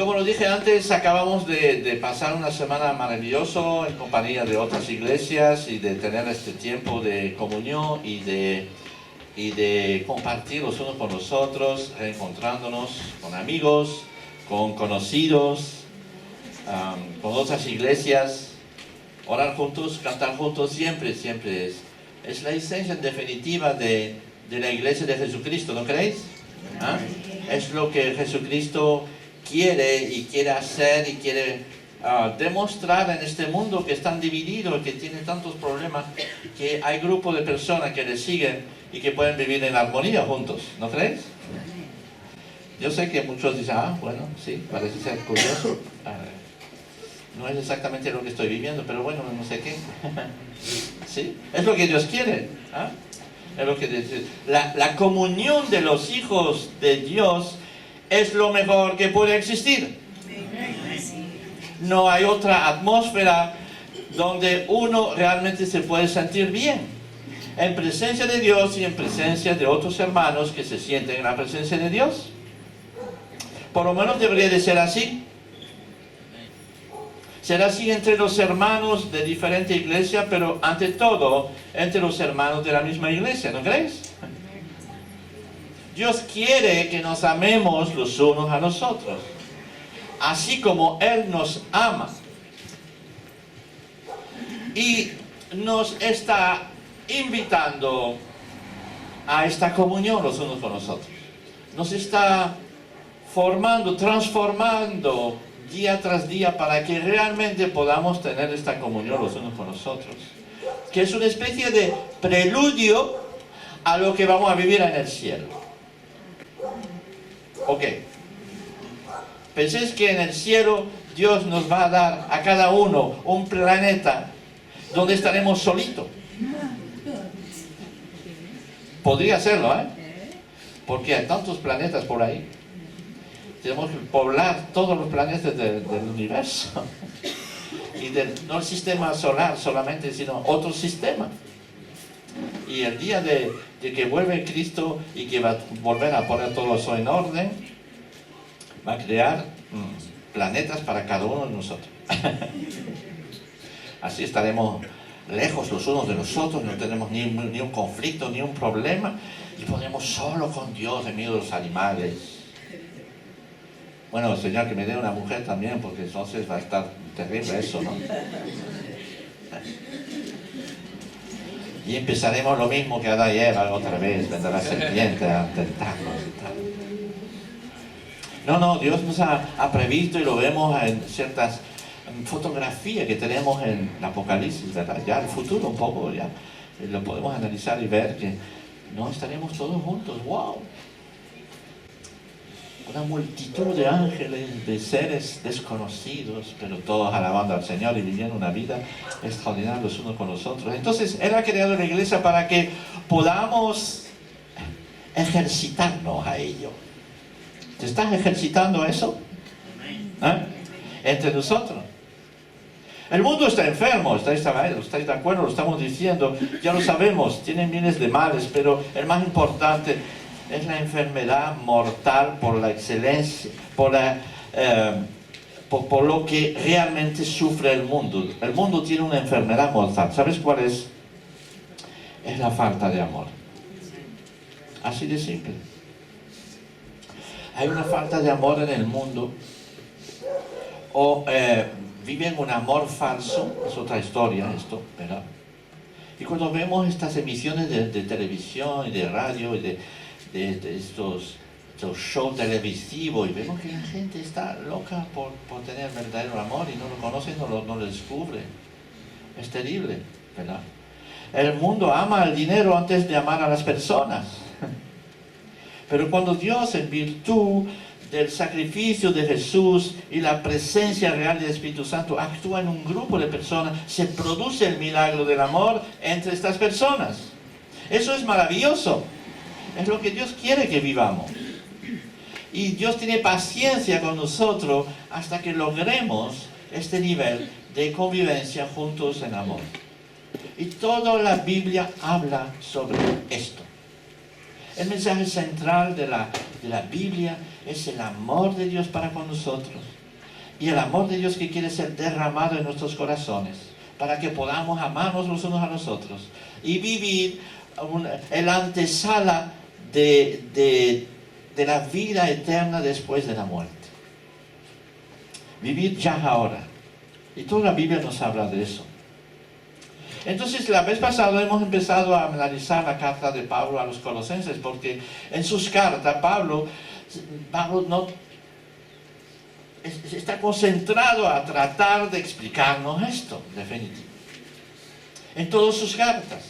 como lo dije antes, acabamos de pasar una semana maravillosa en compañía de otras iglesias y de tener este tiempo de comunión y de compartir los unos con los otros, reencontrándonos con amigos, con conocidos, con otras iglesias, orar juntos, cantar juntos, siempre es la esencia definitiva de la iglesia de Jesucristo, ¿no creéis? ¿Ah? Es lo que Jesucristo quiere y quiere hacer y quiere demostrar en este mundo que es tan dividido y que tiene tantos problemas, que hay grupos de personas que le siguen y que pueden vivir en armonía juntos, ¿no creéis? Yo sé que muchos dicen, bueno, sí, parece ser curioso. No es exactamente lo que estoy viviendo, pero bueno, no sé qué. ¿Sí? Es lo que Dios quiere. Es lo que la comunión de los hijos de Dios es lo mejor que puede existir. No hay otra atmósfera donde uno realmente se puede sentir bien. En presencia de Dios y en presencia de otros hermanos que se sienten en la presencia de Dios. Por lo menos debería de ser así. Será así entre los hermanos de diferente iglesia, pero ante todo entre los hermanos de la misma iglesia, ¿no crees? Dios quiere que nos amemos los unos a los otros, así como Él nos ama. Y nos está invitando a esta comunión los unos con los otros. Nos está formando, transformando día tras día para que realmente podamos tener esta comunión los unos con los otros. Que es una especie de preludio a lo que vamos a vivir en el cielo. Ok. ¿Pensáis que en el cielo Dios nos va a dar a cada uno un planeta donde estaremos solitos? Podría serlo, porque hay tantos planetas por ahí. Tenemos que poblar todos los planetas del universo. Y no el sistema solar solamente, sino otro sistema. Y el día de que vuelve Cristo y que va a volver a poner todo eso en orden, va a crear planetas para cada uno de nosotros. Así estaremos lejos los unos de los otros, no tenemos ni un conflicto, ni un problema, y podremos solo con Dios en medio de los animales. Bueno, Señor, que me dé una mujer también, porque entonces va a estar terrible eso, ¿no? Y empezaremos lo mismo que Adán y Eva otra vez, vendrá la serpiente a tentarnos y tal. No, Dios nos ha previsto y lo vemos en ciertas fotografías que tenemos en el Apocalipsis, ¿verdad? Ya el futuro un poco, ya lo podemos analizar y ver que no estaremos todos juntos, ¡wow! Una multitud de ángeles, de seres desconocidos, pero todos alabando al Señor y viviendo una vida extraordinaria los unos con los otros. Entonces, Él ha creado la iglesia para que podamos ejercitarnos a ello. ¿Te estás ejercitando eso? Entre nosotros. El mundo está enfermo, ¿estáis de acuerdo? Lo estamos diciendo, ya lo sabemos, tienen miles de males, pero el más importante es la enfermedad mortal por la excelencia, por lo que realmente sufre el mundo. El mundo tiene una enfermedad mortal. ¿Sabes cuál es? Es la falta de amor. Así de simple. Hay una falta de amor en el mundo. O viven un amor falso. Es otra historia esto, ¿verdad? Y cuando vemos estas emisiones de televisión y de radio y de estos shows televisivos, y vemos que la gente está loca por tener verdadero amor y no lo conoce, no lo descubre. Es terrible, ¿verdad? El mundo ama el dinero antes de amar a las personas. Pero cuando Dios, en virtud del sacrificio de Jesús y la presencia real del Espíritu Santo, actúa en un grupo de personas, se produce el milagro del amor entre estas personas. Eso es maravilloso. Es lo que Dios quiere que vivamos. Y Dios tiene paciencia con nosotros hasta que logremos este nivel de convivencia juntos en amor. Y toda la Biblia habla sobre esto. El mensaje central de la Biblia es el amor de Dios para con nosotros. Y el amor de Dios que quiere ser derramado en nuestros corazones, para que podamos amarnos los unos a los otros y vivir el antesala de la vida eterna después de la muerte. Vivir ya ahora. Y toda la Biblia nos habla de eso. Entonces, la vez pasada hemos empezado a analizar la carta de Pablo a los Colosenses, porque en sus cartas Pablo no está concentrado a tratar de explicarnos esto, definitivo. En todas sus cartas.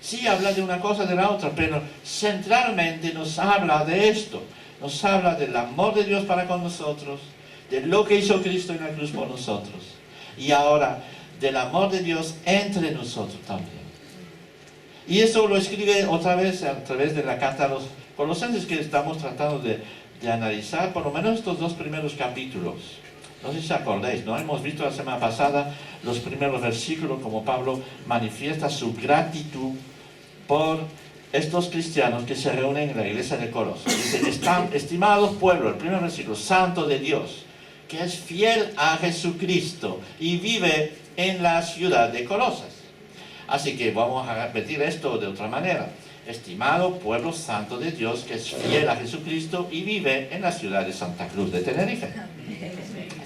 Sí habla de una cosa de la otra, pero centralmente nos habla de esto. Nos habla del amor de Dios para con nosotros, de lo que hizo Cristo en la cruz por nosotros. Y ahora, del amor de Dios entre nosotros también. Y eso lo escribe otra vez a través de la carta a los Colosenses, que estamos tratando de analizar por lo menos estos 2 primeros capítulos. No sé si acordáis, ¿no? Hemos visto la semana pasada los primeros versículos, como Pablo manifiesta su gratitud por estos cristianos que se reúnen en la iglesia de Colosas. Dice, están estimados pueblo, el primer versículo, santo de Dios, que es fiel a Jesucristo y vive en la ciudad de Colosas. Así que vamos a repetir esto de otra manera. Estimado pueblo santo de Dios, que es fiel a Jesucristo y vive en la ciudad de Santa Cruz de Tenerife.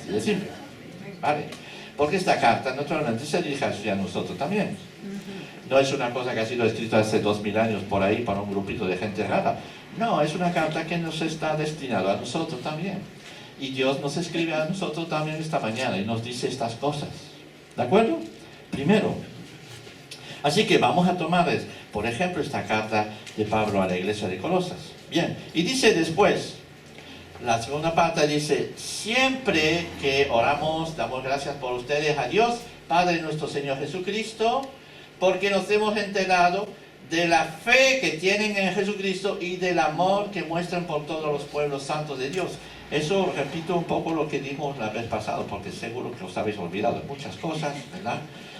Así de simple. ¿Vale? Porque esta carta naturalmente se dirige hacia nosotros también. No es una cosa que ha sido escrita hace 2000 años por ahí para un grupito de gente rara. No, es una carta que nos está destinada a nosotros también. Y Dios nos escribe a nosotros también esta mañana y nos dice estas cosas. ¿De acuerdo? Primero. Así que vamos a tomar, por ejemplo, esta carta de Pablo a la iglesia de Colosas. Bien, y dice después, la segunda parte dice, siempre que oramos, damos gracias por ustedes a Dios, Padre nuestro Señor Jesucristo, porque nos hemos enterado de la fe que tienen en Jesucristo y del amor que muestran por todos los pueblos santos de Dios. Eso repito un poco lo que dijimos la vez pasada, porque seguro que os habéis olvidado de muchas cosas, ¿verdad?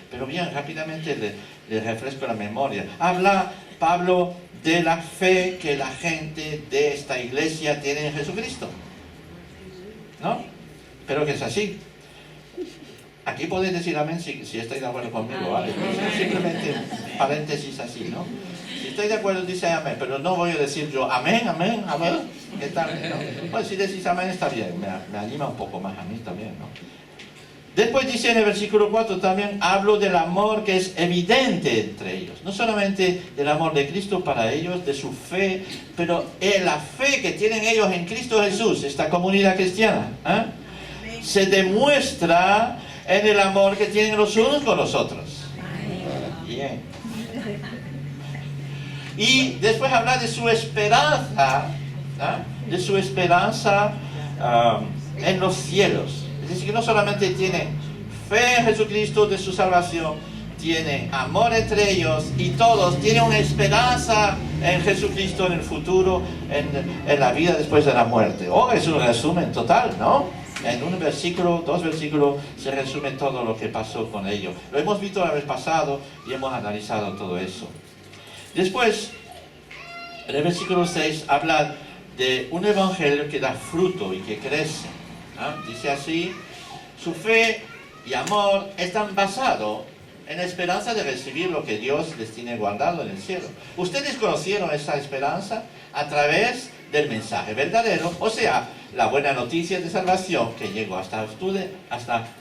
Pero bien, rápidamente les refresco la memoria. Habla Pablo de la fe que la gente de esta iglesia tiene en Jesucristo, ¿no? Pero que es así. Aquí podéis decir amén si estáis de acuerdo conmigo, ¿vale? Simplemente paréntesis así, ¿no? Si estáis de acuerdo, dice amén, pero no voy a decir yo amén, amén, amén. ¿Qué tal? ¿No? Pues si decís amén está bien, me anima un poco más a mí también, ¿no? Después dice en el versículo 4 también, hablo del amor que es evidente entre ellos. No solamente del amor de Cristo para ellos, de su fe, pero la fe que tienen ellos en Cristo Jesús, esta comunidad cristiana, se demuestra en el amor que tienen los unos con los otros. Bien. Y después habla de su esperanza, en los cielos. Es decir, que no solamente tiene fe en Jesucristo de su salvación, tiene amor entre ellos y todos tienen una esperanza en Jesucristo en el futuro, en la vida después de la muerte. Es un resumen total, ¿no? En un versículo, 2 versículos, se resume todo lo que pasó con ellos. Lo hemos visto la vez pasado y hemos analizado todo eso. Después, en el versículo 6, habla de un evangelio que da fruto y que crece. Dice así, su fe y amor están basados en la esperanza de recibir lo que Dios les tiene guardado en el cielo. Ustedes conocieron esa esperanza a través del mensaje verdadero, o sea, la buena noticia de salvación que llegó hasta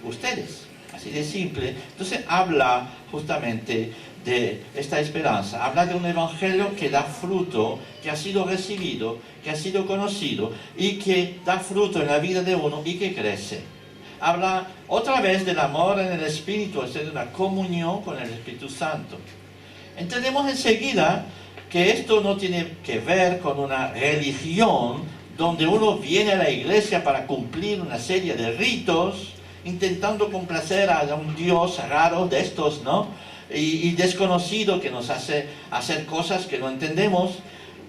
ustedes. Así de simple. Entonces habla justamente de esta esperanza, habla de un evangelio que da fruto, que ha sido recibido, que ha sido conocido y que da fruto en la vida de uno y que crece. Habla otra vez del amor en el Espíritu, es decir, de una comunión con el Espíritu Santo. Entendemos enseguida que esto no tiene que ver con una religión donde uno viene a la iglesia para cumplir una serie de ritos, intentando complacer a un Dios raro de estos, ¿no? Y desconocido, que nos hace hacer cosas que no entendemos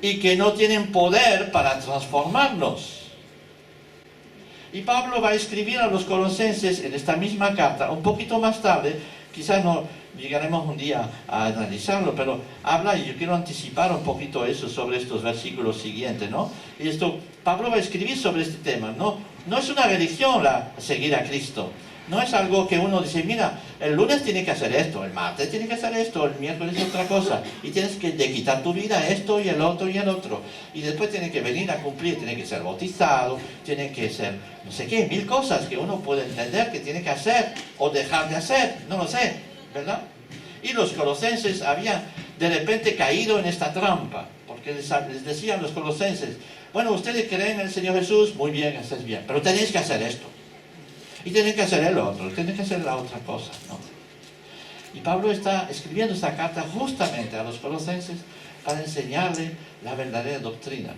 y que no tienen poder para transformarnos. Y Pablo va a escribir a los colosenses en esta misma carta, un poquito más tarde, Quizás no llegaremos un día a analizarlo, pero habla, y yo quiero anticipar un poquito eso sobre estos versículos siguientes, ¿no? Y esto, Pablo va a escribir sobre este tema, ¿no? No es una religión seguir a Cristo. No es algo que uno dice, mira, el lunes tiene que hacer esto, el martes tiene que hacer esto, el miércoles otra cosa, y tienes que quitar tu vida esto y el otro y el otro. Y después tiene que venir a cumplir, tiene que ser bautizado, tiene que ser, no sé qué, 1000 cosas que uno puede entender que tiene que hacer o dejar de hacer, no lo sé, ¿verdad? Y los colosenses habían de repente caído en esta trampa, porque les decían los colosenses, bueno, ustedes creen en el Señor Jesús, muy bien, haces bien, pero tenéis que hacer esto. Y tienen que hacer el otro, tienen que hacer la otra cosa, ¿no? Y Pablo está escribiendo esta carta justamente a los colosenses para enseñarle la verdadera doctrina,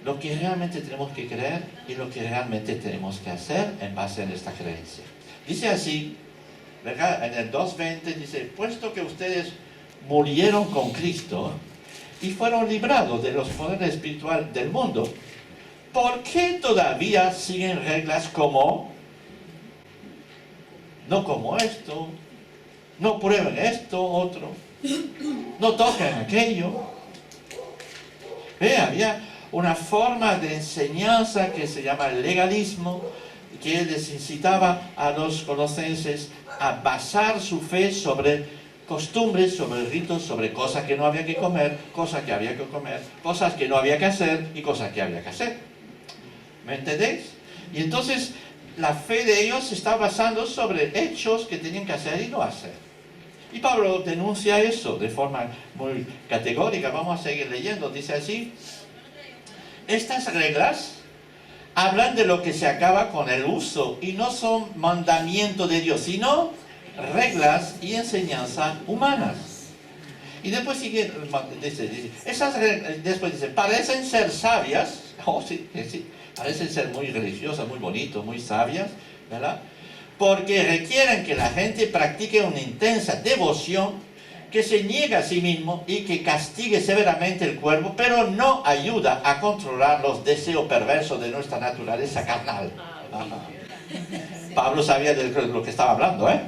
lo que realmente tenemos que creer y lo que realmente tenemos que hacer en base a esta creencia. Dice así, ¿verdad? En el 2:20 dice, puesto que ustedes murieron con Cristo y fueron librados de los poderes espirituales del mundo, ¿por qué todavía siguen reglas como... no como esto, no prueben esto, otro, no toquen aquello? Había una forma de enseñanza que se llama legalismo, que les incitaba a los colosenses a basar su fe sobre costumbres, sobre ritos, sobre cosas que no había que comer, cosas que había que comer, cosas que no había que hacer y cosas que había que hacer. ¿Me entendéis? Y entonces la fe de ellos se está basando sobre hechos que tenían que hacer y no hacer. Y Pablo denuncia eso de forma muy categórica. Vamos a seguir leyendo. Dice así, estas reglas hablan de lo que se acaba con el uso y no son mandamiento de Dios, sino reglas y enseñanza humanas. Y después sigue, después dice, parecen ser sabias, sí, parecen ser muy religiosas, muy bonitos, muy sabias, ¿verdad? Porque requieren que la gente practique una intensa devoción, que se niega a sí mismo y que castigue severamente el cuerpo, pero no ayuda a controlar los deseos perversos de nuestra naturaleza carnal. Pablo sabía de lo que estaba hablando, ¿eh?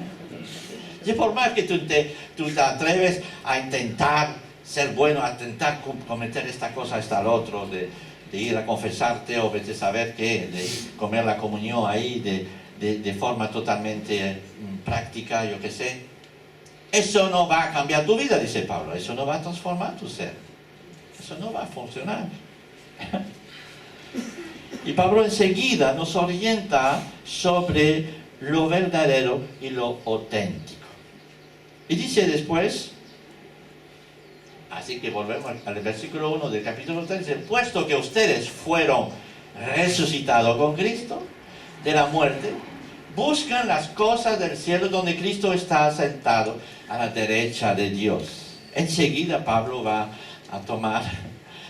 Y por más que tú te atreves a intentar ser bueno, a intentar cometer esta cosa, esta lo otro, de ir a confesarte o vete a saber qué, de comer la comunión ahí de forma totalmente práctica, yo qué sé, eso no va a cambiar tu vida, dice Pablo, eso no va a transformar tu ser, eso no va a funcionar. Y Pablo enseguida nos orienta sobre lo verdadero y lo auténtico. Y dice después, así que volvemos al versículo 1 del capítulo 3, dice, puesto que ustedes fueron resucitados con Cristo de la muerte, buscan las cosas del cielo donde Cristo está sentado a la derecha de Dios. Enseguida Pablo va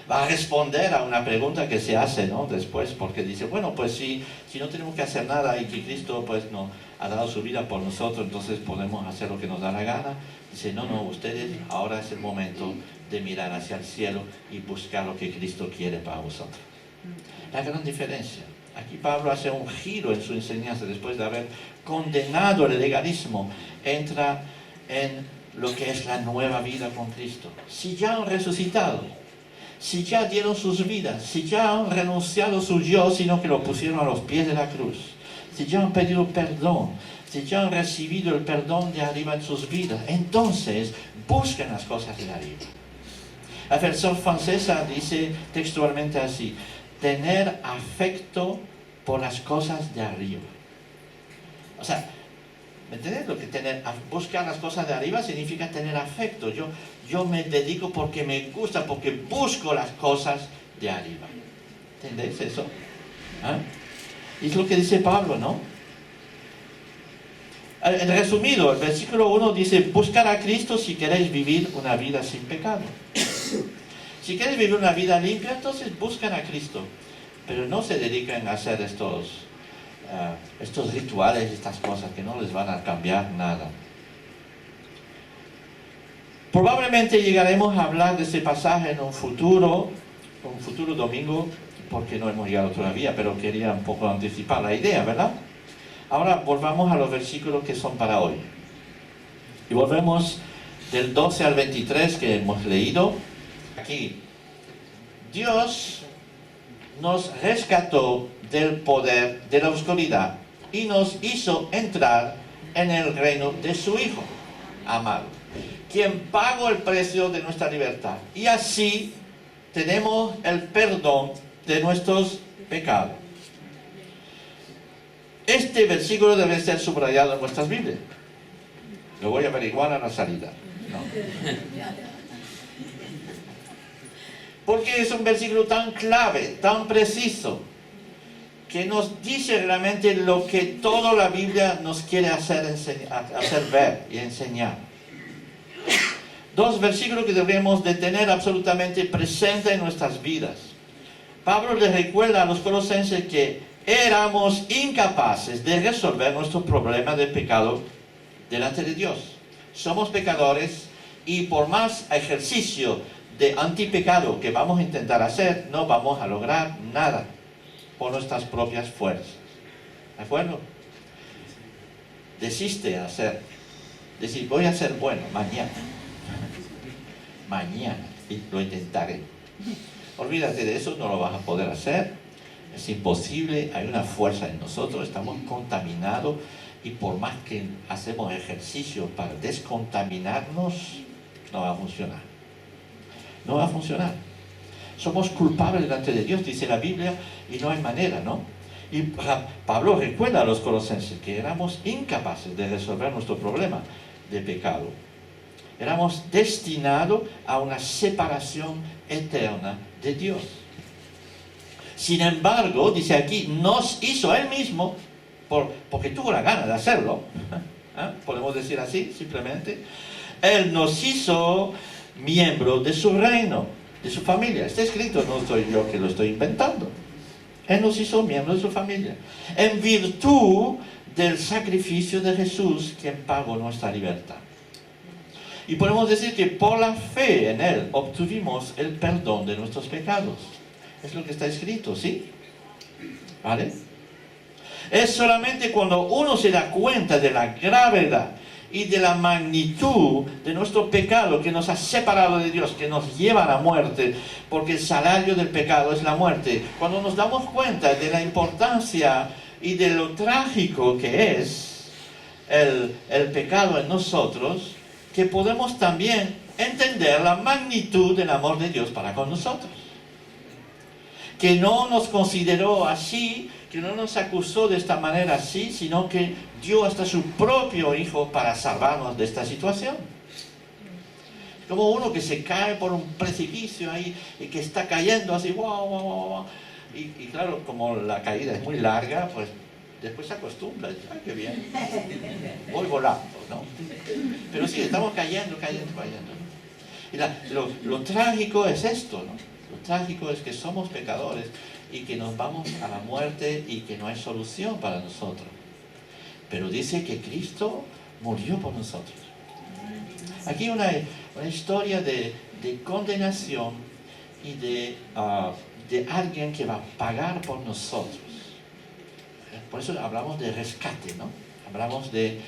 a responder a una pregunta que se hace, ¿no? Después, porque dice, bueno, pues si no tenemos que hacer nada y que Cristo pues no ha dado su vida por nosotros, entonces podemos hacer lo que nos da la gana. Dice, no, ustedes, ahora es el momento de mirar hacia el cielo y buscar lo que Cristo quiere para vosotros. La gran diferencia. Aquí Pablo hace un giro en su enseñanza, después de haber condenado el legalismo, entra en lo que es la nueva vida con Cristo. Si ya han resucitado, si ya dieron sus vidas, si ya han renunciado a su yo, sino que lo pusieron a los pies de la cruz, si ya han pedido perdón, si ya han recibido el perdón de arriba en sus vidas, entonces busquen las cosas de arriba. La versión francesa dice textualmente así, tener afecto por las cosas de arriba. O sea, ¿me entiendes? Lo que buscar las cosas de arriba significa tener afecto. Yo me dedico porque me gusta, porque busco las cosas de arriba. ¿Entendéis eso? Y es lo que dice Pablo, ¿no? En resumido, el versículo 1 dice, buscar a Cristo si queréis vivir una vida sin pecado. Si queréis vivir una vida limpia, entonces buscan a Cristo. Pero no se dedican a hacer estos rituales, estas cosas que no les van a cambiar nada. Probablemente llegaremos a hablar de este pasaje en un futuro domingo, porque no hemos llegado todavía, pero quería un poco anticipar la idea, ¿verdad? Ahora volvamos a los versículos que son para hoy. Y volvemos del 12 al 23 que hemos leído. Aquí, Dios nos rescató del poder de la oscuridad y nos hizo entrar en el reino de su Hijo amado, quien pagó el precio de nuestra libertad. Y así tenemos el perdón de nuestros pecados. Este versículo debe ser subrayado en vuestras Biblias. Lo voy a averiguar a la salida. No. Porque es un versículo tan clave, tan preciso, que nos dice realmente lo que toda la Biblia nos quiere hacer ver y enseñar. Dos versículos que deberíamos de tener absolutamente presentes en nuestras vidas. Pablo les recuerda a los colosenses que éramos incapaces de resolver nuestro problema de pecado delante de Dios. Somos pecadores y por más ejercicio de antipecado que vamos a intentar hacer, no vamos a lograr nada por nuestras propias fuerzas. ¿De acuerdo? Desiste a hacer. Decir, voy a ser bueno mañana. Mañana. Y lo intentaré. Olvídate de eso, no lo vas a poder hacer. Es imposible, hay una fuerza en nosotros, estamos contaminados. Y por más que hacemos ejercicio para descontaminarnos, no va a funcionar. No va a funcionar. Somos culpables delante de Dios, dice la Biblia, y no hay manera, ¿no? Y Pablo recuerda a los colosenses que éramos incapaces de resolver nuestro problema de pecado. Éramos destinados a una separación eterna de Dios. Sin embargo, dice aquí, nos hizo Él mismo, porque tuvo la gana de hacerlo, ¿eh? Podemos decir así, simplemente. Él nos hizo miembros de su reino, de su familia. Está escrito, no soy yo que lo estoy inventando. Él nos hizo miembros de su familia, en virtud del sacrificio de Jesús, quien pagó nuestra libertad. Y podemos decir que por la fe en Él obtuvimos el perdón de nuestros pecados. Es lo que está escrito, ¿sí? ¿Vale? Es solamente cuando uno se da cuenta de la gravedad y de la magnitud de nuestro pecado que nos ha separado de Dios, que nos lleva a la muerte, porque el salario del pecado es la muerte. Cuando nos damos cuenta de la importancia y de lo trágico que es el pecado en nosotros, que podemos también entender la magnitud del amor de Dios para con nosotros. Que no nos consideró así, que no nos acusó de esta manera así, sino que dio hasta su propio Hijo para salvarnos de esta situación. Como uno que se cae por un precipicio ahí y que está cayendo así, wow, wow, wow. Y claro, como la caída es muy larga, pues después se acostumbra. ¡Ay, qué bien! Voy volando, ¿no? Pero sí, estamos cayendo. Y lo trágico es esto, ¿no? Lo trágico es que somos pecadores y que nos vamos a la muerte y que no hay solución para nosotros. Pero dice que Cristo murió por nosotros. Aquí una historia de condenación y de alguien que va a pagar por nosotros. Por eso hablamos de rescate, ¿no? Hablamos de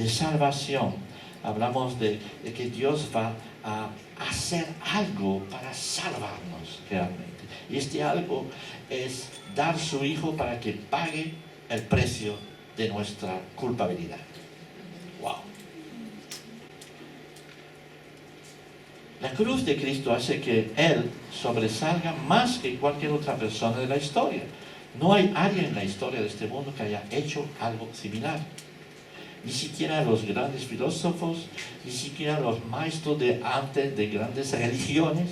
salvación. Hablamos de que Dios va a hacer algo para salvarnos realmente. Y este algo es dar su Hijo para que pague el precio de nuestra culpabilidad. ¡Wow! La cruz de Cristo hace que Él sobresalga más que cualquier otra persona de la historia. No hay alguien en la historia de este mundo que haya hecho algo similar. Ni siquiera los grandes filósofos, ni siquiera los maestros de antes de grandes religiones.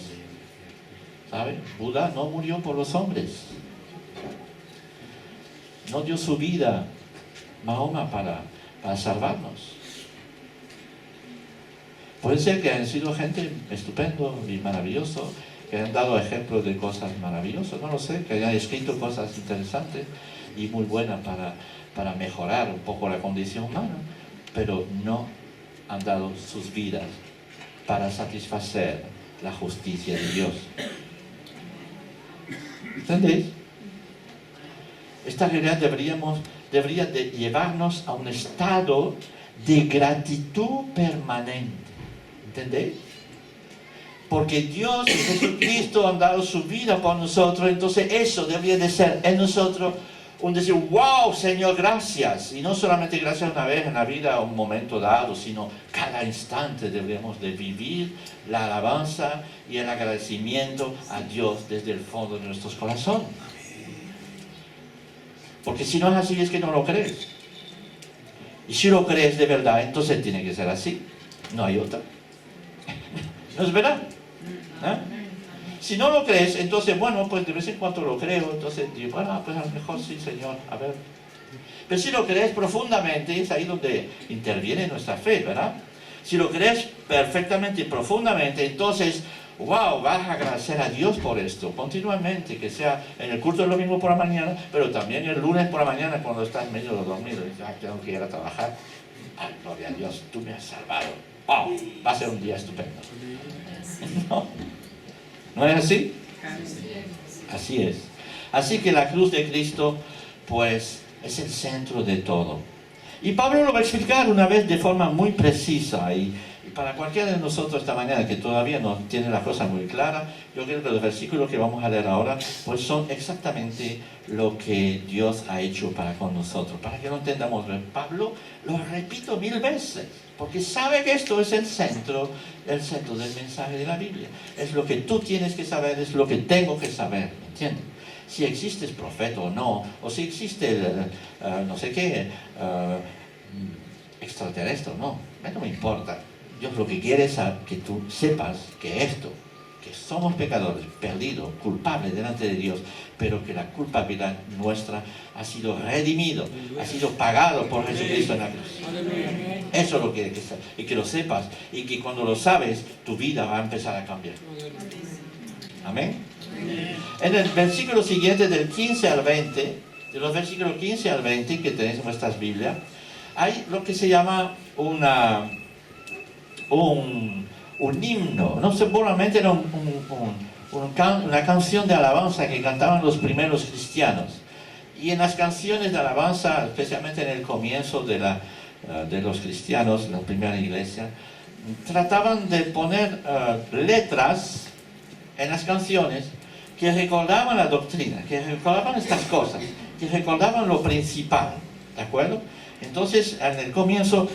¿Sabe? Buda no murió por los hombres. No dio su vida Mahoma para salvarnos. Puede ser que hayan sido gente estupendo y maravilloso, que hayan dado ejemplos de cosas maravillosas, no lo sé, que hayan escrito cosas interesantes y muy buenas para mejorar un poco la condición humana, pero no han dado sus vidas para satisfacer la justicia de Dios. ¿Entendéis? Esta realidad debería de llevarnos a un estado de gratitud permanente. ¿Entendéis? Porque Dios y Jesucristo han dado su vida por nosotros, entonces eso debería de ser en nosotros un decir, wow, Señor, gracias. Y no solamente gracias una vez en la vida, un momento dado, sino cada instante deberíamos de vivir la alabanza y el agradecimiento a Dios desde el fondo de nuestros corazones. Porque si no es así, es que no lo crees. Y si lo crees de verdad, entonces tiene que ser así. No hay otra. ¿No es verdad? ¿Eh? Si no lo crees, entonces, bueno, pues de vez en cuando lo creo, entonces digo, bueno, pues a lo mejor sí, Señor, a ver. Pero si lo crees profundamente, es ahí donde interviene nuestra fe, ¿verdad? Si lo crees perfectamente y profundamente, entonces, wow, vas a agradecer a Dios por esto, continuamente, que sea en el culto del domingo por la mañana, pero también el lunes por la mañana cuando estás medio dormido y dices, tengo que ir a trabajar. Ay, gloria a Dios, tú me has salvado. Wow, va a ser un día estupendo. ¿No? ¿No es así? Así es. Así que la cruz de Cristo, pues, es el centro de todo. Y Pablo lo va a explicar una vez de forma muy precisa. Y para cualquiera de nosotros esta mañana que todavía no tiene la cosa muy clara, yo creo que los versículos que vamos a leer ahora, pues son exactamente lo que Dios ha hecho para con nosotros. Para que lo entendamos, Pablo lo repito 1000 veces. Porque sabe que esto es el centro del mensaje de la Biblia. Es lo que tú tienes que saber, es lo que tengo que saber, ¿entiendes? Si existe el profeta o no, o si existe no sé qué, extraterrestre o no, no me importa. Dios lo que quiere es que tú sepas que esto, que somos pecadores, perdidos, culpables delante de Dios, pero que la culpabilidad nuestra ha sido redimido, ha sido pagado por Jesucristo en la cruz. Eso es lo que quiere y que lo sepas, y que cuando lo sabes, tu vida va a empezar a cambiar. Amén. En el versículo siguiente, del 15 al 20, de los versículos 15 al 20 que tenéis en vuestras Biblias, hay lo que se llama un himno, no seguramente era una canción de alabanza que cantaban los primeros cristianos. Y en las canciones de alabanza, especialmente en el comienzo de los cristianos, la primera iglesia, trataban de poner letras en las canciones que recordaban la doctrina, que recordaban estas cosas, que recordaban lo principal, ¿de acuerdo? Entonces, en el comienzo,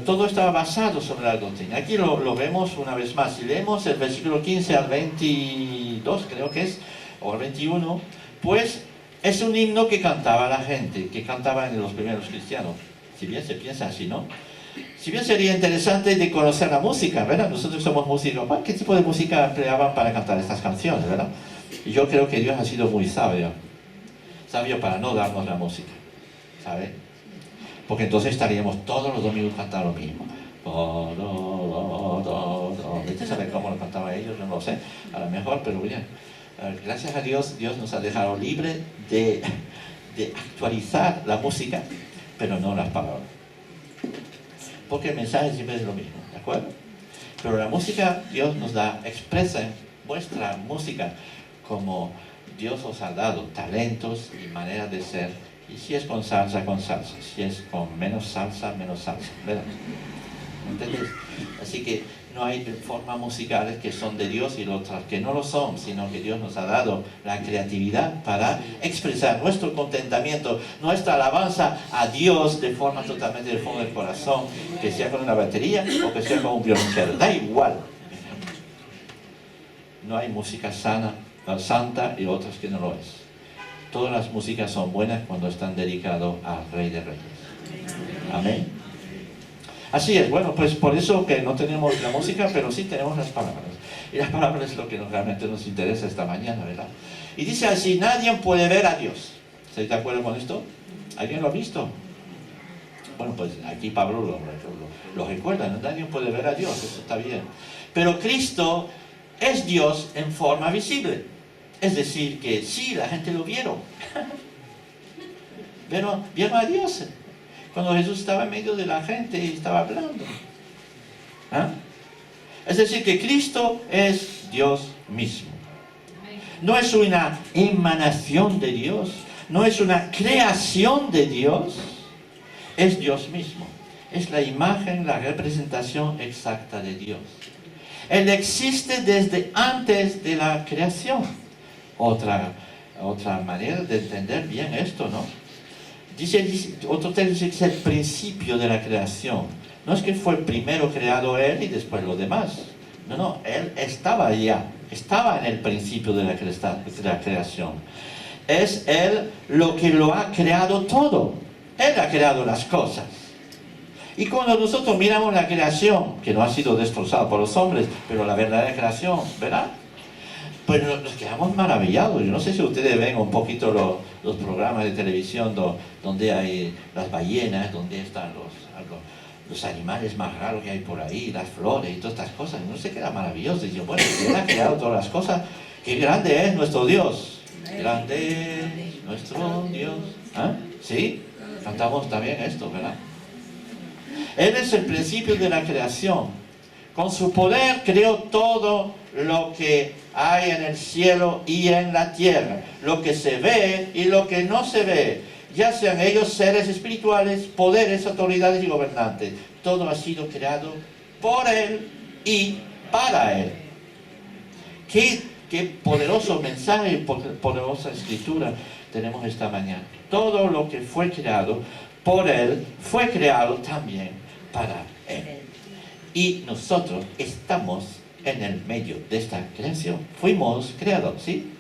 todo estaba basado sobre la doctrina. Aquí lo vemos una vez más. Si leemos el versículo 15 al 22, creo que es, o al 21, pues es un himno que cantaba la gente, que cantaban los primeros cristianos. Si bien se piensa así, ¿no? Si bien sería interesante de conocer la música, ¿verdad? Nosotros somos músicos. ¿Qué tipo de música empleaban para cantar estas canciones, verdad? Y yo creo que Dios ha sido muy sabio para no darnos la música, ¿sabe? Porque entonces estaríamos todos los domingos cantando lo mismo. ¿Viste saber cómo lo cantaban ellos? No lo sé, a lo mejor, pero bien. Gracias a Dios, Dios nos ha dejado libre de actualizar la música, pero no las palabras. Porque el mensaje siempre es lo mismo, ¿de acuerdo? Pero la música, Dios nos expresa en vuestra música como Dios os ha dado talentos y maneras de ser. Y si es con salsa, si es con menos salsa, ¿verdad? ¿Entendés? Así que no hay formas musicales que son de Dios y otras que no lo son, sino que Dios nos ha dado la creatividad para expresar nuestro contentamiento, nuestra alabanza a Dios de forma totalmente del fondo del corazón, que sea con una batería o que sea con un violonchelo, da igual. No hay música santa y otras que no lo es. Todas las músicas son buenas cuando están dedicadas al Rey de Reyes. Amén. Así es, bueno, pues por eso que no tenemos la música, pero sí tenemos las palabras. Y las palabras es lo que realmente nos interesa esta mañana, ¿verdad? Y dice así, nadie puede ver a Dios. ¿Estáis de acuerdo con esto? ¿Alguien lo ha visto? Bueno, pues aquí Pablo lo recuerda, ¿no? Nadie puede ver a Dios, eso está bien. Pero Cristo es Dios en forma visible. Es decir, que sí, la gente lo vieron. Pero vieron a Dios. Cuando Jesús estaba en medio de la gente y estaba hablando. ¿Ah? Es decir, que Cristo es Dios mismo. No es una emanación de Dios, no es una creación de Dios, es Dios mismo. es la imagen, la representación exacta de Dios. Él existe desde antes de la creación. Otra manera de entender bien esto, ¿no? Otro texto dice que es el principio de la creación. No es que fue primero creado Él y después los demás. No, Él estaba ya, estaba en el principio de la creación. Es Él lo que lo ha creado todo. Él ha creado las cosas. Y cuando nosotros miramos la creación, que no ha sido destrozada por los hombres, pero la verdadera creación, ¿verdad? Pues nos quedamos maravillados. Yo no sé si ustedes ven un poquito los programas de televisión donde hay las ballenas, donde están los animales más raros que hay por ahí, las flores y todas estas cosas. Uno se queda maravilloso. Y dice, bueno, Él ha creado todas las cosas. ¡Qué grande es nuestro Dios! Grande es nuestro Dios. ¿Ah? ¿Sí? Cantamos también esto, ¿verdad? Él es el principio de la creación. Con su poder creó todo lo que hay en el cielo y en la tierra, lo que se ve y lo que no se ve, ya sean ellos seres espirituales, poderes, autoridades y gobernantes. Todo ha sido creado por Él y para Él. Qué poderoso mensaje y poderosa escritura tenemos esta mañana. Todo lo que fue creado por Él fue creado también para Él. Y nosotros estamos en el medio de esta creación. Fuimos creados, ¿sí?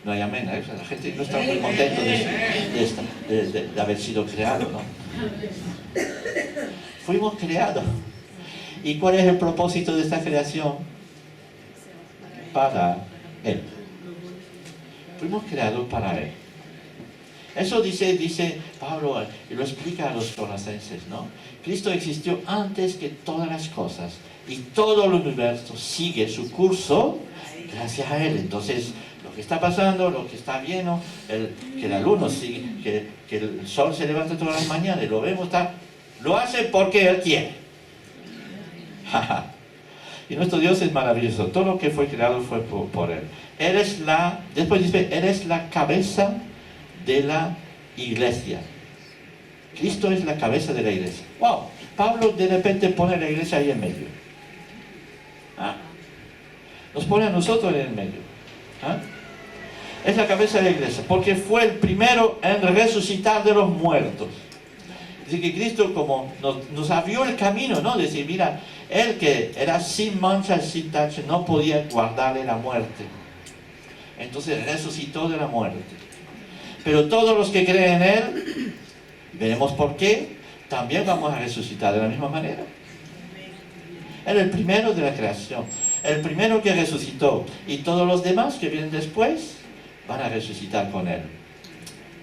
No hay amén, ¿eh? La gente no está muy contenta de haber sido creado, ¿no? Fuimos creados. ¿Y cuál es el propósito de esta creación? Para Él. Fuimos creados para Él. Eso dice Pablo, y lo explica a los colosenses, ¿no? Cristo existió antes que todas las cosas, y todo el universo sigue su curso gracias a Él. Entonces, lo que está pasando, lo que está viendo, que la luna sigue, que el sol se levanta todas las mañanas, y lo vemos, lo hace porque Él quiere. Y nuestro Dios es maravilloso. Todo lo que fue creado fue por Él. Después dice, Él es la cabeza de la iglesia. Cristo es la cabeza de la iglesia. Wow, Pablo de repente pone la iglesia ahí en medio. Nos pone a nosotros en el medio. Es la cabeza de la iglesia, porque fue el primero en resucitar de los muertos. Así que Cristo como nos abrió el camino, ¿no? Decir, mira, Él que era sin mancha, sin tacha, no podía guardarle la muerte. Entonces resucitó de la muerte. Pero todos los que creen en Él, veremos por qué, también vamos a resucitar de la misma manera. Él es el primero de la creación, el primero que resucitó, y todos los demás que vienen después van a resucitar con Él.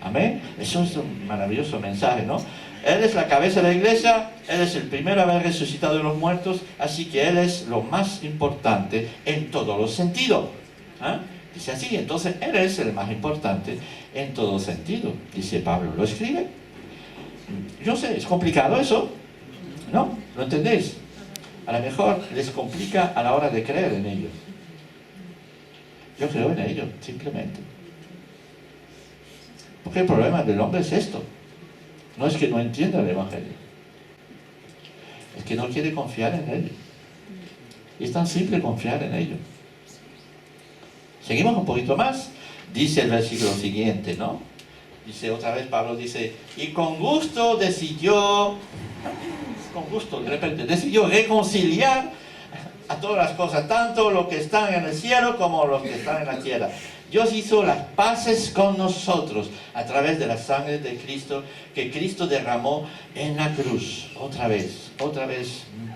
Amén. Eso es un maravilloso mensaje, ¿no? Él es la cabeza de la iglesia, Él es el primero a haber resucitado de los muertos, así que Él es lo más importante en todos los sentidos. Dice así, entonces Él es el más importante en todo sentido, dice Pablo. ¿Lo escribe? Yo sé, es complicado eso, ¿no? ¿Lo entendéis? A lo mejor les complica a la hora de creer en ellos. Yo creo en ellos, simplemente. Porque el problema del hombre es esto. No es que no entienda el Evangelio. Es que no quiere confiar en Él. Y es tan simple confiar en ellos. Seguimos un poquito más. Dice el versículo siguiente, ¿no? Dice otra vez, Pablo dice, y con gusto de repente decidió reconciliar a todas las cosas, tanto los que están en el cielo como los que están en la tierra. Dios hizo las paces con nosotros a través de la sangre de Cristo que Cristo derramó en la cruz. Otra vez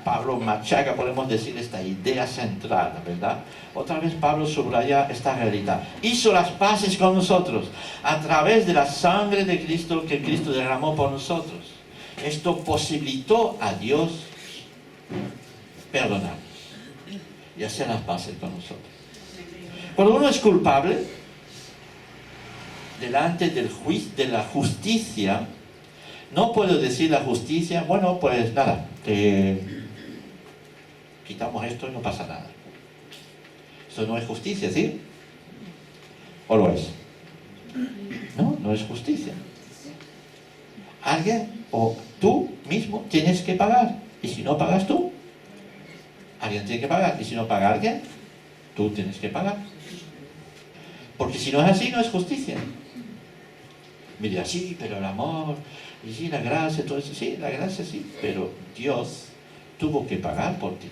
Pablo machaca, podemos decir, esta idea central, ¿verdad? Otra vez Pablo subraya esta realidad. Hizo las paces con nosotros a través de la sangre de Cristo que Cristo derramó por nosotros. Esto posibilitó a Dios perdonar y hacer las paces con nosotros. Cuando uno es culpable delante del juicio, de la justicia, no puedo decir la justicia, bueno, pues nada, quitamos esto y no pasa nada. Eso no es justicia, ¿sí? ¿O lo es? No, no es justicia. Alguien, o tú mismo tienes que pagar. Y si no pagas tú, alguien tiene que pagar. Y si no paga alguien, tú tienes que pagar. Porque si no es así, no es justicia. Mira, sí, pero el amor, y sí, la gracia, todo eso, sí, la gracia sí, pero Dios tuvo que pagar por ti.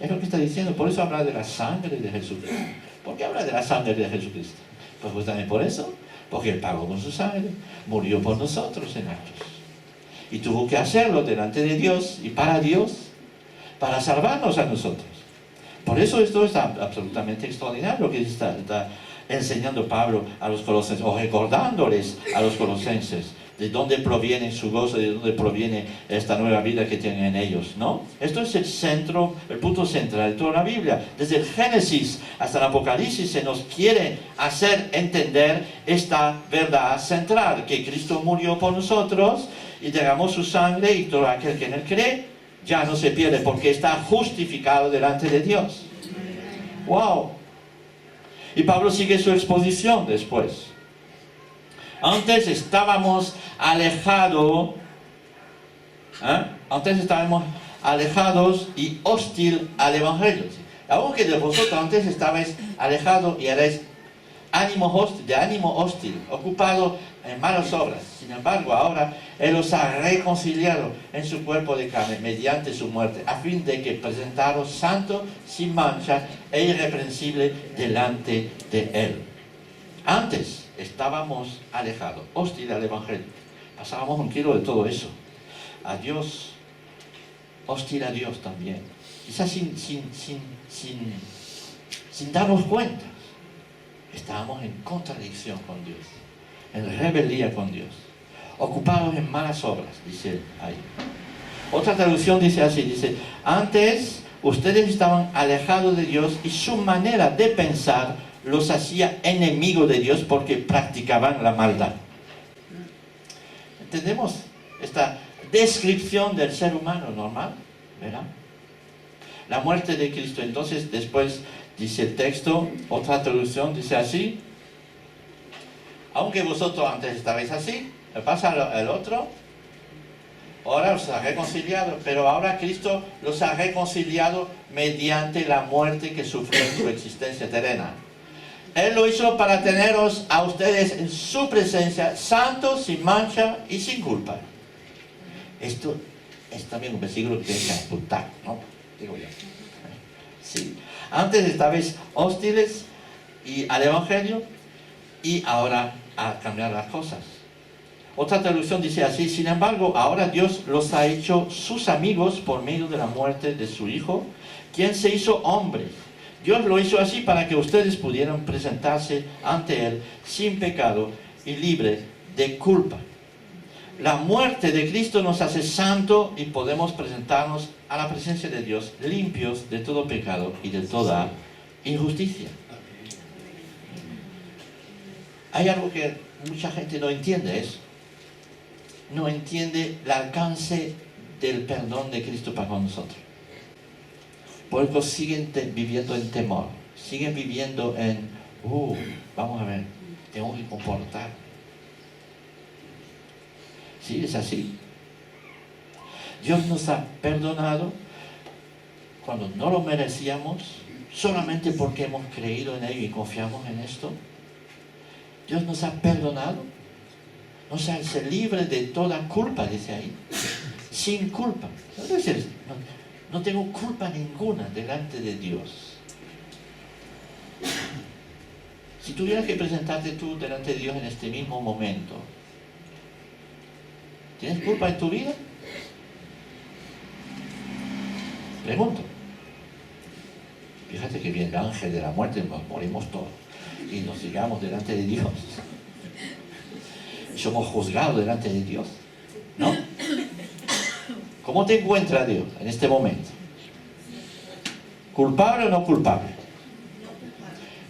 Es lo que está diciendo, por eso habla de la sangre de Jesucristo. ¿Por qué habla de la sangre de Jesucristo? Pues justamente por eso, porque Él pagó con su sangre, murió por nosotros en la cruz. Y tuvo que hacerlo delante de Dios y para salvarnos a nosotros. Por eso esto está absolutamente extraordinario, lo que está enseñando Pablo a los colosenses, o recordándoles a los colosenses de dónde proviene su gozo, de dónde proviene esta nueva vida que tienen en ellos, ¿no? Esto es el centro, el punto central de toda la Biblia. Desde el Génesis hasta el Apocalipsis se nos quiere hacer entender esta verdad central, que Cristo murió por nosotros y derramó su sangre, y todo aquel que en Él cree ya no se pierde porque está justificado delante de Dios. ¡Wow! Y Pablo sigue su exposición después. Antes estábamos alejados, y hostil al Evangelio. Aunque de vosotros antes estabais alejados y erais de ánimo hostil, ocupado en malas obras. Sin embargo, ahora Él os ha reconciliado en su cuerpo de carne mediante su muerte, a fin de que presentaros santo, sin mancha e irreprensible delante de Él. Antes estábamos alejados, hostil al Evangelio. Pasábamos un kilo de todo eso. A Dios, hostil a Dios también. Quizás sin darnos cuenta. Estábamos en contradicción con Dios, en rebeldía con Dios, ocupados en malas obras, dice ahí. Otra traducción dice así, dice, antes ustedes estaban alejados de Dios y su manera de pensar los hacía enemigos de Dios porque practicaban la maldad. ¿Entendemos esta descripción del ser humano normal? ¿Verdad? La muerte de Cristo, entonces, después dice el texto, otra traducción dice así, aunque vosotros antes estabais así, me pasa el otro, ahora os ha reconciliado, pero ahora Cristo los ha reconciliado mediante la muerte que sufrió en su existencia terrena. Él lo hizo para teneros a ustedes en su presencia, santos, sin mancha y sin culpa. Esto es también un versículo que tienes que apuntar, ¿no? Digo yo. Sí. Antes estabais hostiles al Evangelio y ahora a cambiar las cosas. Otra traducción dice así, sin embargo, ahora Dios los ha hecho sus amigos por medio de la muerte de su Hijo, quien se hizo hombre. Dios lo hizo así para que ustedes pudieran presentarse ante Él sin pecado y libre de culpa. La muerte de Cristo nos hace santos y podemos presentarnos a la presencia de Dios limpios de todo pecado y de toda injusticia. Hay algo que mucha gente no entiende, es no entiende el alcance del perdón de Cristo para con nosotros. Por eso siguen viviendo en temor, siguen viviendo en, vamos a ver, tengo que comportar. Sí, es así. Dios nos ha perdonado cuando no lo merecíamos, solamente porque hemos creído en ello y confiamos en esto. Dios nos ha perdonado, nos hace libre de toda culpa, dice ahí, sin culpa. No tengo culpa ninguna delante de Dios. Si tuvieras que presentarte tú delante de Dios en este mismo momento, ¿tienes culpa en tu vida? Pregunto. Fíjate que viene el ángel de la muerte, nos morimos todos y nos llegamos delante de Dios. Y somos juzgados delante de Dios, ¿no? ¿Cómo te encuentra Dios en este momento? ¿Culpable o no culpable?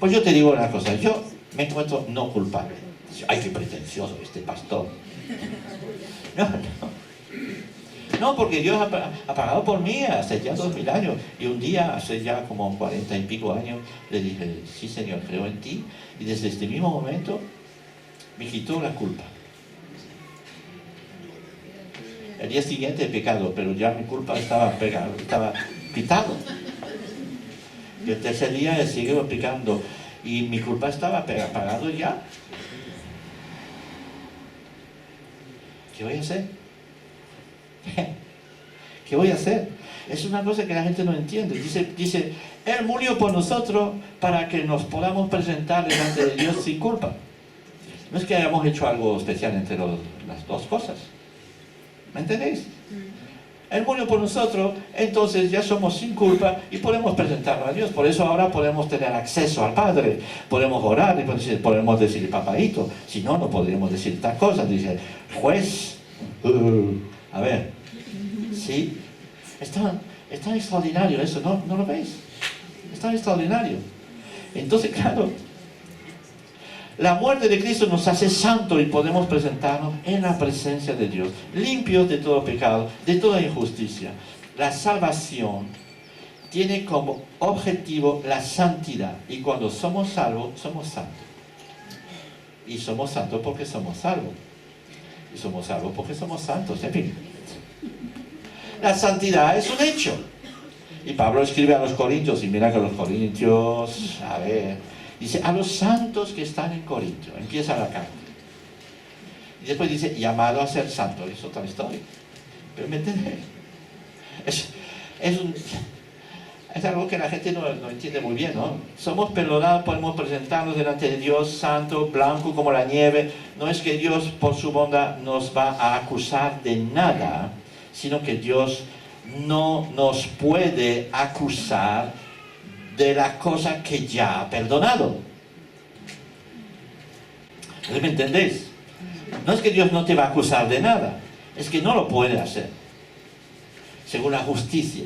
Pues yo te digo una cosa, yo me encuentro no culpable. Ay, qué pretencioso este pastor. No, porque Dios ha pagado por mí hace ya 2000 años. Y un día, hace ya como 40 y pico años, le dije, sí Señor, creo en ti. Y desde este mismo momento me quitó la culpa. El día siguiente he pecado, pero ya mi culpa estaba quitado. Y el tercer día he seguido pecando y mi culpa estaba pagado ya. ¿Qué voy a hacer? ¿Qué voy a hacer? Es una cosa que la gente no entiende. Dice, Él murió por nosotros para que nos podamos presentar delante de Dios sin culpa. No es que hayamos hecho algo especial entre las dos cosas. ¿Me entendéis? Él murió por nosotros, entonces ya somos sin culpa y podemos presentarnos a Dios. Por eso ahora podemos tener acceso al Padre, podemos orar y podemos decir papaíto. Si no, no podríamos decir tal cosa. Dice, juez, a ver, ¿sí? Es tan extraordinario eso, ¿no lo veis? Es tan extraordinario. Entonces, claro, la muerte de Cristo nos hace santos y podemos presentarnos en la presencia de Dios, limpios de todo pecado, de toda injusticia. La salvación tiene como objetivo la santidad. Y cuando somos salvos, somos santos. Y somos santos porque somos salvos. Y somos salvos porque somos santos. En fin. La santidad es un hecho. Y Pablo escribe a los Corintios, y mira que los Corintios, a ver, dice, a los santos que están en Corintio, empieza la carta. Y después dice, llamado a ser santo, es otra historia. Pero me entiendes, es algo que la gente no entiende muy bien, ¿no? Somos perdonados, podemos presentarnos delante de Dios, santo, blanco como la nieve. No es que Dios, por su bondad, nos va a acusar de nada, sino que Dios no nos puede acusar de la cosa que ya ha perdonado. ¿Me entendéis? No es que Dios no te va a acusar de nada, es que no lo puede hacer según la justicia.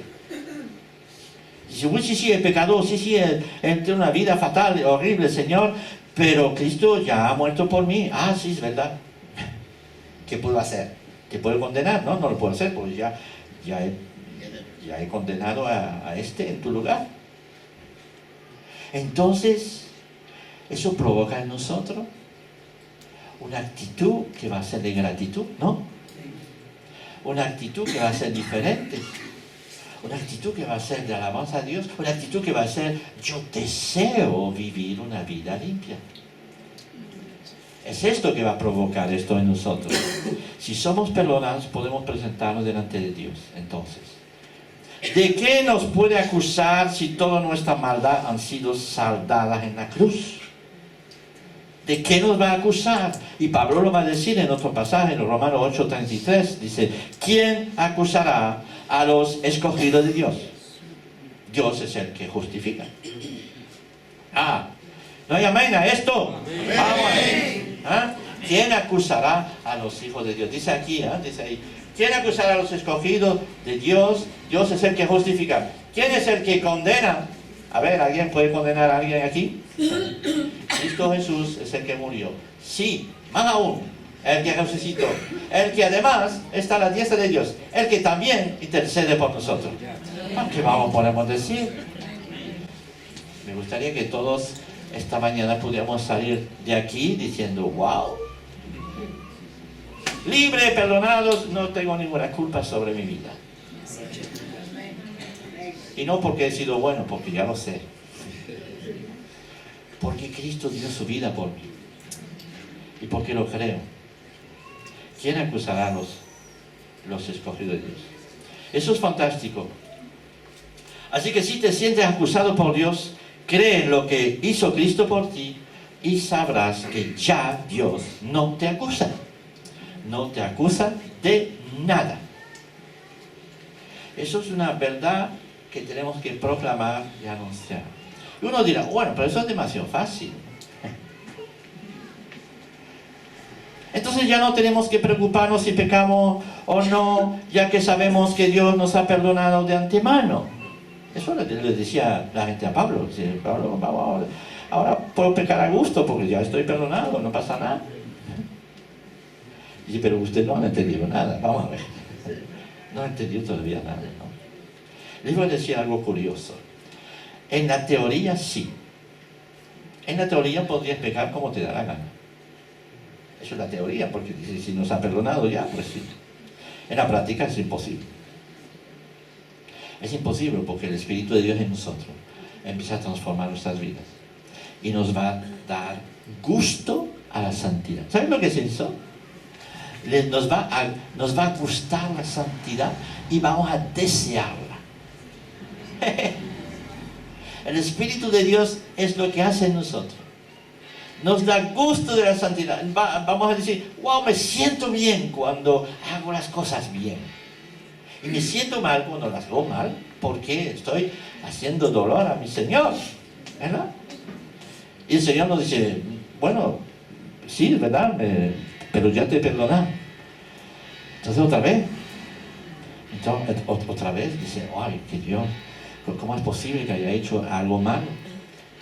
Dice, sí, he pecado, sí, entre una vida fatal, horrible, Señor, pero Cristo ya ha muerto por mí. Ah, sí, es verdad. ¿Qué puedo hacer? ¿Te puedo condenar? No lo puedo hacer, porque ya he condenado a este en tu lugar. Entonces, eso provoca en nosotros una actitud que va a ser de gratitud, ¿no? Una actitud que va a ser diferente. Una actitud que va a ser de alabanza a Dios. Una actitud que va a ser, yo deseo vivir una vida limpia. Es esto que va a provocar esto en nosotros. Si somos perdonados, podemos presentarnos delante de Dios. Entonces, ¿de qué nos puede acusar si toda nuestra maldad han sido saldadas en la cruz? ¿De qué nos va a acusar? Y Pablo lo va a decir en otro pasaje, en Romanos 8:33, dice, ¿quién acusará a los escogidos de Dios? Dios es el que justifica. ¿No hay amén a esto? Amén. ¿Quién acusará a los hijos de Dios? Dice aquí, dice ahí, ¿quién acusará a los escogidos de Dios? Dios es el que justifica. ¿Quién es el que condena? A ver, ¿alguien puede condenar a alguien aquí? Cristo Jesús es el que murió. Sí, más aún, el que resucitó, el que además está a la diestra de Dios, el que también intercede por nosotros. ¿Qué podemos decir? Me gustaría que todos esta mañana pudiéramos salir de aquí diciendo, wow, libre, perdonados, no tengo ninguna culpa sobre mi vida. Y no porque he sido bueno, porque ya lo sé. Porque Cristo dio su vida por mí. Y porque lo creo. ¿Quién acusará a los escogidos de Dios? Eso es fantástico. Así que si te sientes acusado por Dios, cree en lo que hizo Cristo por ti y sabrás que ya Dios no te acusa. No te acusa de nada. Eso es una verdad que tenemos que proclamar y anunciar. Y uno dirá, bueno, pero eso es demasiado fácil. Entonces ya no tenemos que preocuparnos si pecamos o no, ya que sabemos que Dios nos ha perdonado de antemano. Eso le decía la gente a Pablo. Dice, Pablo, ahora puedo pecar a gusto porque ya estoy perdonado, no pasa nada. Dice, pero usted no ha entendido nada. Vamos a ver. No ha entendido todavía nada, ¿no? Les voy a decir algo curioso. En la teoría sí. En la teoría podrías pecar como te da la gana. Eso es la teoría, porque si nos ha perdonado ya, pues sí. En la práctica es imposible. Es imposible porque el Espíritu de Dios en nosotros empieza a transformar nuestras vidas y nos va a dar gusto a la santidad. ¿Saben lo que es eso? Nos va a gustar la santidad y vamos a desearla. El Espíritu de Dios es lo que hace en nosotros. Nos da gusto de la santidad. Vamos a decir, wow, me siento bien cuando hago las cosas bien. Y me siento mal cuando las hago mal, porque estoy haciendo dolor a mi Señor, ¿verdad? Y el Señor nos dice, bueno, sí, es verdad, pero ya te he perdonado. Entonces otra vez dice, ay, que Dios, ¿cómo es posible que haya hecho algo malo?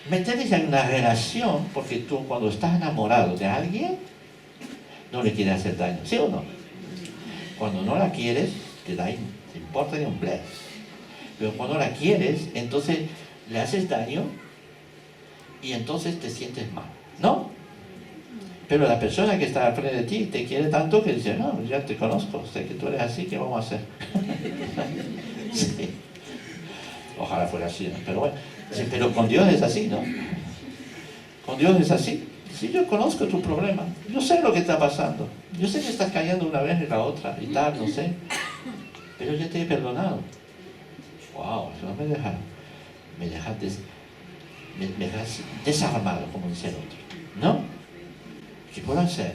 ¿Me entiendes? Hay una relación, porque tú cuando estás enamorado de alguien, no le quieres hacer daño, ¿sí o no? Cuando no la quieres, te importa ni un bledo. Pero cuando la quieres, entonces le haces daño y entonces te sientes mal, ¿no? Pero la persona que está al frente de ti te quiere tanto que dice, no, ya te conozco, sé que tú eres así, ¿qué vamos a hacer? Sí. Ojalá fuera así, ¿no? Pero bueno, sí, pero con Dios es así, ¿no? Con Dios es así. Sí, yo conozco tu problema, yo sé lo que está pasando, yo sé que estás cayendo una vez y la otra y tal, no sé, pero ya te he perdonado. Wow, eso no me deja desarmado, como dice el otro, ¿no? ¿Qué puedo hacer?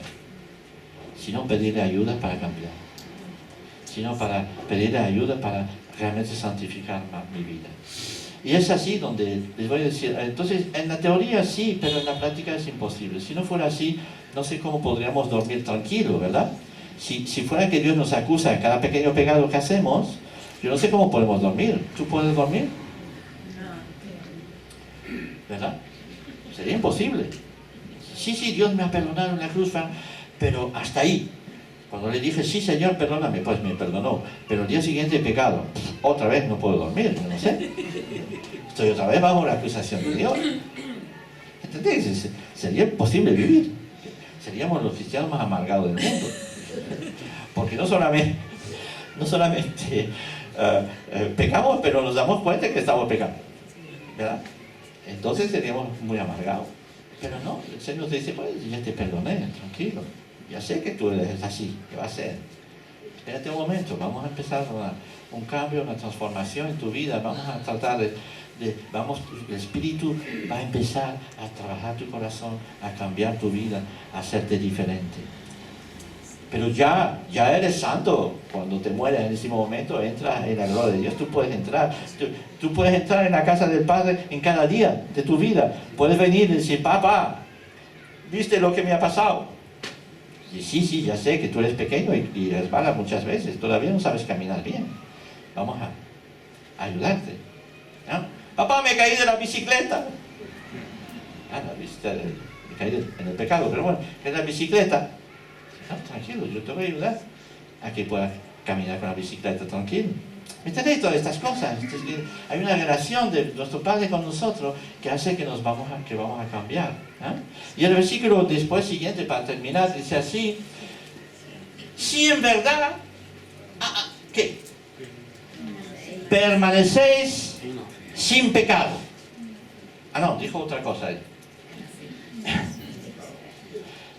Sino pedirle ayuda para cambiar, sino para pedirle ayuda para realmente santificar más mi vida. Y es así donde les voy a decir, entonces en la teoría sí, pero en la práctica es imposible. Si no fuera así, no sé cómo podríamos dormir tranquilo, ¿verdad? Si fuera que Dios nos acusa de cada pequeño pecado que hacemos, yo no sé cómo podemos dormir. ¿Tú puedes dormir? ¿Verdad? Sería imposible. Sí, Dios me ha perdonado en la cruz, pero hasta ahí. Cuando le dije, sí, Señor, perdóname, pues me perdonó. Pero el día siguiente he pecado. Otra vez no puedo dormir, no sé. Estoy otra vez bajo la acusación de Dios. ¿Entendéis? Sería imposible vivir. Seríamos los cristianos más amargados del mundo. Porque no solamente pecamos, pero nos damos cuenta que estamos pecando, ¿verdad? Entonces seríamos muy amargados. Pero no, el Señor te dice, pues ya te perdoné, tranquilo. Ya sé que tú eres así, ¿qué va a ser? Espérate un momento, vamos a empezar un cambio, una transformación en tu vida. Vamos a tratar el Espíritu va a empezar a trabajar tu corazón, a cambiar tu vida, a hacerte diferente. Pero ya eres santo. Cuando te mueres en ese momento, entras en la gloria de Dios. Tú puedes entrar. Tú puedes entrar en la casa del Padre en cada día de tu vida. Puedes venir y decir, papá, ¿viste lo que me ha pasado? Y sí, ya sé que tú eres pequeño y resbalas muchas veces. Todavía no sabes caminar bien. Vamos a ayudarte, ¿no? Papá, me caí de la bicicleta. Me caí en el pecado, pero bueno, que es la bicicleta. No, tranquilo, yo te voy a ayudar a que puedas caminar con la bicicleta tranquilo. ¿Entendéis todas estas cosas? Hay una relación de nuestro Padre con nosotros que hace que vamos a cambiar, ¿eh? Y el versículo después siguiente, para terminar, dice así: si en verdad, ¿qué? Permanecéis sin pecado. No, dijo otra cosa ahí.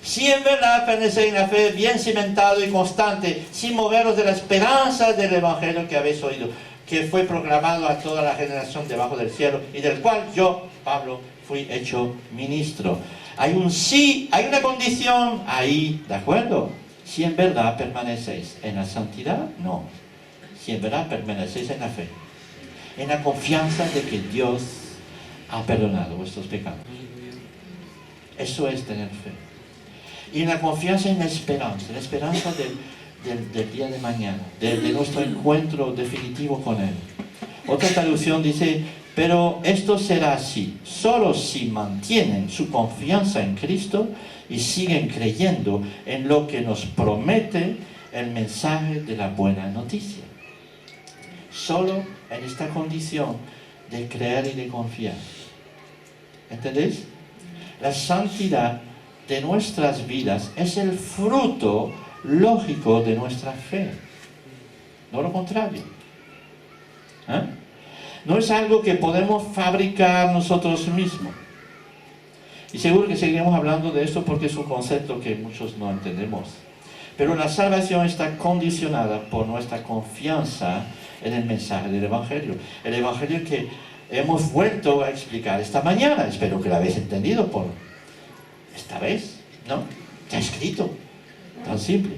Si en verdad permanecéis en la fe, bien cimentado y constante, sin moveros de la esperanza del Evangelio que habéis oído, que fue proclamado a toda la generación debajo del cielo, y del cual yo, Pablo, fui hecho ministro. Hay un sí, hay una condición ahí, ¿de acuerdo? Si en verdad permanecéis en la santidad, no. Si en verdad permanecéis en la fe, en la confianza de que Dios ha perdonado vuestros pecados. Eso es tener fe. Y en la confianza en la esperanza del día de mañana, de nuestro encuentro definitivo con Él. Otra traducción dice, pero esto será así, solo si mantienen su confianza en Cristo y siguen creyendo en lo que nos promete el mensaje de la buena noticia. Solo en esta condición de creer y de confiar. ¿Entendéis? La santidad de nuestras vidas es el fruto lógico de nuestra fe. no lo contrario. ¿Eh? No es algo que podemos fabricar nosotros mismos. Y seguro que seguiremos hablando de esto porque es un concepto que muchos no entendemos. Pero la salvación está condicionada por nuestra confianza en el mensaje del Evangelio. El Evangelio que hemos vuelto a explicar esta mañana. Espero que lo habéis entendido por esta vez, ¿no? Está escrito, tan simple.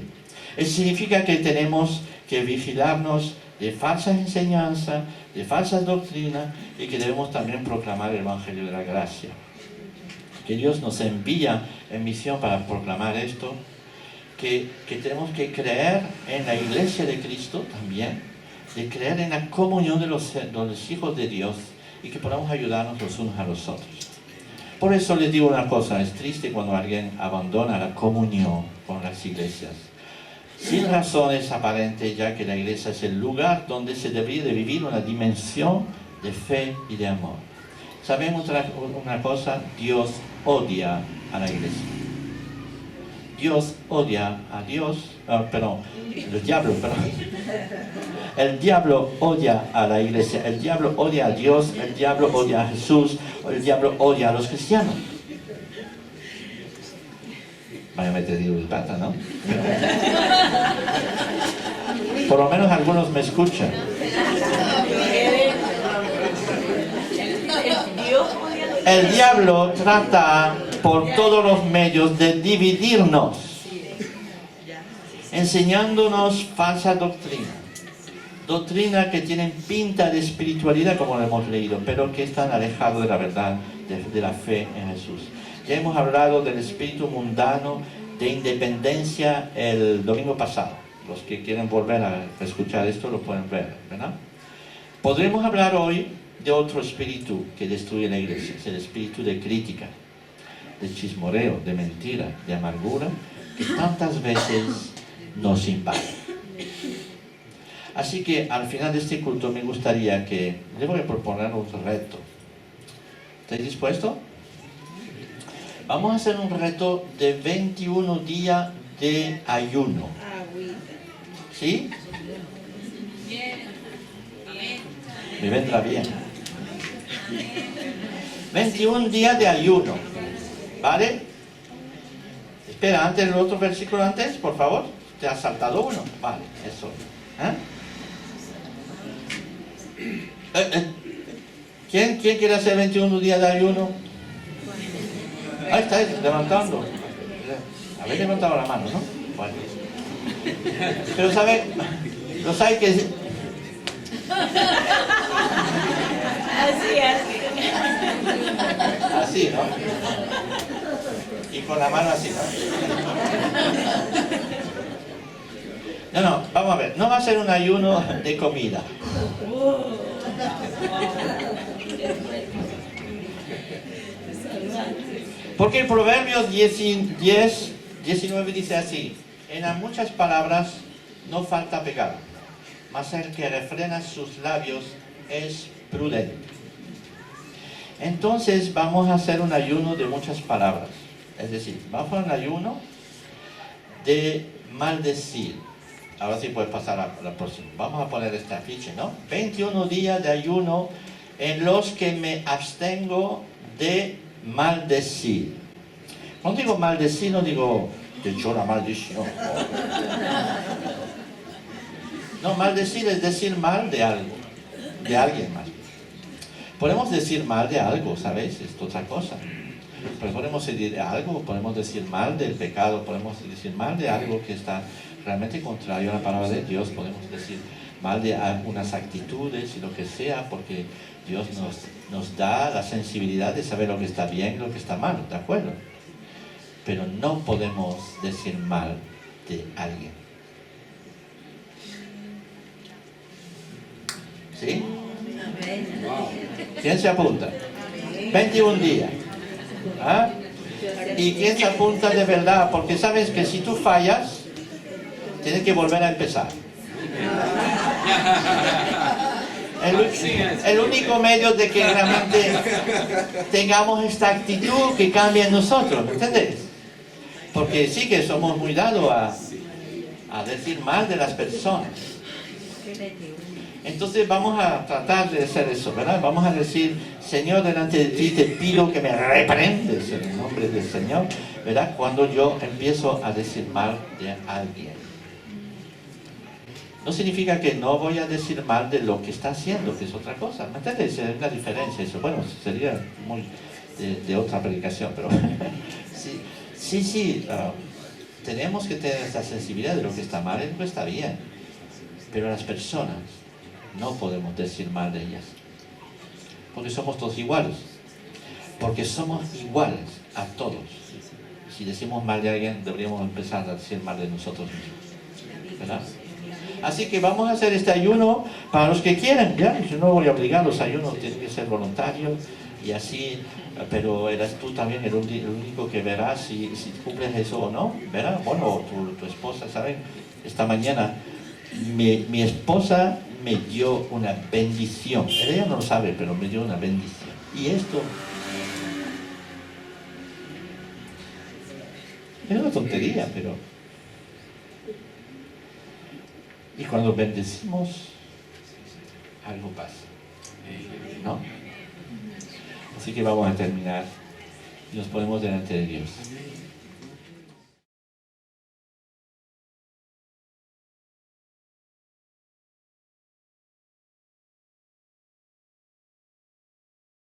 Eso significa que tenemos que vigilarnos de falsas enseñanzas, de falsas doctrinas, y que debemos también proclamar el Evangelio de la gracia. Que Dios nos envía en misión para proclamar esto, que tenemos que creer en la iglesia de Cristo también, de creer en la comunión de los hijos de Dios, y que podamos ayudarnos los unos a los otros. Por eso les digo una cosa, es triste cuando alguien abandona la comunión con las iglesias, sin razones aparentes, ya que la iglesia es el lugar donde se debería de vivir una dimensión de fe y de amor. ¿Saben una cosa? Dios odia a la iglesia. Dios odia a Dios, el diablo, perdón. El diablo odia a la iglesia, el diablo odia a Dios, el diablo odia a Jesús, el diablo odia a los cristianos. Vaya metido de pata, ¿no? Por lo menos algunos me escuchan. El diablo trata por todos los medios de dividirnos, enseñándonos falsa doctrina. Doctrina que tienen pinta de espiritualidad, como lo hemos leído, pero que están alejados de la verdad, de la fe en Jesús. Ya hemos hablado del espíritu mundano de independencia el domingo pasado. Los que quieren volver a escuchar esto lo pueden ver, ¿verdad? Podremos hablar hoy de otro espíritu que destruye la iglesia, es el espíritu de crítica, de chismoreo, de mentira, de amargura, que tantas veces nos invade. Así que al final de este culto me gustaría que les voy a proponer un reto. ¿Estáis dispuestos? Vamos a hacer un reto de 21 días de ayuno. ¿Sí? Me vendrá bien. 21 días de ayuno. ¿Vale? Espera, antes el otro versículo antes, por favor. ¿Te has saltado uno? Vale, eso. ¿Quién quiere hacer 21 días de ayuno? Ahí estáis, levantando. Habéis levantado la mano, ¿no? Bueno. Pero ¿sabe? Los hay que... Así, ¿no? Y con la mano así, ¿no? No, vamos a ver. No va a ser un ayuno de comida. Porque el Proverbios 19 dice así: en muchas palabras no falta pecado, mas el que refrena sus labios es prudente. Entonces vamos a hacer un ayuno de muchas palabras. Es decir, vamos a hacer un ayuno de maldecir. Ahora sí puedes pasar a la próxima. Vamos a poner este afiche, ¿no? 21 días de ayuno en los que me abstengo de maldecir. Cuando digo maldecir, no digo te echó la maldición. No, maldecir es decir mal de algo, de alguien más. Podemos decir mal de algo, ¿sabes? Es otra cosa. Pero podemos decir algo, podemos decir mal del pecado, podemos decir mal de algo que está realmente contrario a la palabra de Dios, podemos decir mal de algunas actitudes y lo que sea, porque Dios nos da la sensibilidad de saber lo que está bien y lo que está mal, ¿de acuerdo? Pero no podemos decir mal de alguien. ¿Sí? ¿Quién se apunta? 21 días. ¿Ah? ¿Y quién se apunta de verdad? Porque sabes que si tú fallas, tienes que volver a empezar. El único medio de que realmente tengamos esta actitud que cambie en nosotros, ¿entendés? Porque sí que somos muy dados a decir mal de las personas. Entonces vamos a tratar de hacer eso, ¿verdad? Vamos a decir, Señor, delante de ti te pido que me reprendes en el nombre del Señor, ¿verdad? Cuando yo empiezo a decir mal de alguien. No significa que no voy a decir mal de lo que está haciendo, que es otra cosa. ¿Me entiendes? Es una diferencia eso. Bueno, sería muy de otra predicación, pero sí, tenemos que tener esta sensibilidad de lo que está mal y lo que está bien. Pero las personas no podemos decir mal de ellas. Porque somos todos iguales. Porque somos iguales a todos. Si decimos mal de alguien, deberíamos empezar a decir mal de nosotros mismos, ¿verdad? Así que vamos a hacer este ayuno para los que quieren, ¿ya? Yo no voy a obligar, los ayunos tienen que ser voluntarios y así, pero eres tú también el único que verás si cumples eso o no, ¿verdad? Bueno, tu esposa, ¿saben? Esta mañana mi esposa me dio una bendición. Ella no lo sabe, pero me dio una bendición. Y esto es una tontería, pero... Y cuando bendecimos, algo pasa, ¿no? Así que vamos a terminar y nos ponemos delante de Dios.